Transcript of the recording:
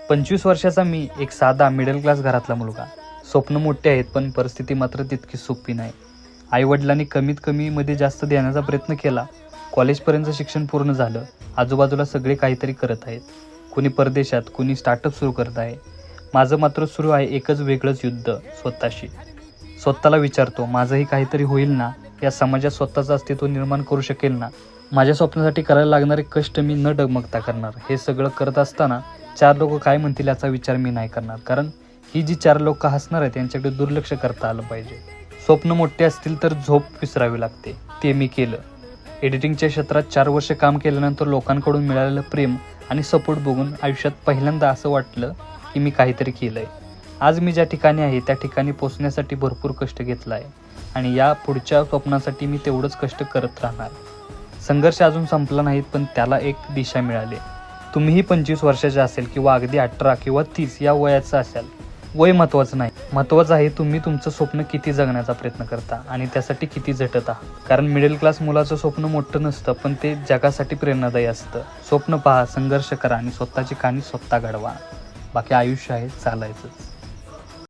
25 वर्षाचा मी एक साधा मिडल क्लास घरातला मुलगा. स्वप्न मोठे आहेत पण परिस्थिती मात्र तितकी सोपी नाही. आईवडिलांनी कमीत कमीमध्ये जास्त देण्याचा प्रयत्न केला. कॉलेजपर्यंत शिक्षण पूर्ण झालं. आजूबाजूला सगळे काहीतरी करत आहेत. कुणी परदेशात, कुणी स्टार्टअप सुरू करत आहे. माझं मात्र सुरू आहे एकच वेगळंच युद्ध स्वतःशी. स्वतःला विचारतो, माझंही काहीतरी होईल ना? या समाजात स्वतःचं अस्तित्व निर्माण करू शकेल ना? माझ्या स्वप्नासाठी करायला लागणारे कष्ट मी न डगमगता करणार. हे सगळं करत असताना 4 लोक काय म्हणतील याचा विचार मी नाही करणार. कारण ही जी 4 लोक हसणार आहेत त्यांच्याकडे दुर्लक्ष करता आलं पाहिजे. स्वप्न मोठे असतील तर झोप विसरावी लागते. ते मी केलं. एडिटिंगच्या क्षेत्रात 4 वर्ष काम केल्यानंतर लोकांकडून मिळालेलं प्रेम आणि सपोर्ट बघून आयुष्यात पहिल्यांदा असं वाटलं की मी काहीतरी केलं आहे. आज मी ज्या ठिकाणी आहे त्या ठिकाणी पोचण्यासाठी भरपूर कष्ट घेतला आहे आणि या पुढच्या स्वप्नासाठी मी तेवढंच कष्ट करत राहणार. संघर्ष अजून संपला नाहीत पण त्याला एक दिशा मिळाली. तुम्हीही 25 वर्षाचे असेल किंवा अगदी 18 किंवा 30 या वयाचं असाल. वय महत्त्वाचं नाही. महत्त्वाचं आहे तुम्ही तुमचं स्वप्न किती जगण्याचा प्रयत्न करता आणि त्यासाठी किती झटत आहात. कारण मिडल क्लास मुलाचं स्वप्न मोठं नसतं पण ते जगासाठी प्रेरणादायी असतं. स्वप्न पहा, संघर्ष करा आणि स्वतःची कहाणी स्वतः घडवा. बाकी आयुष्य आहे चालायचंच.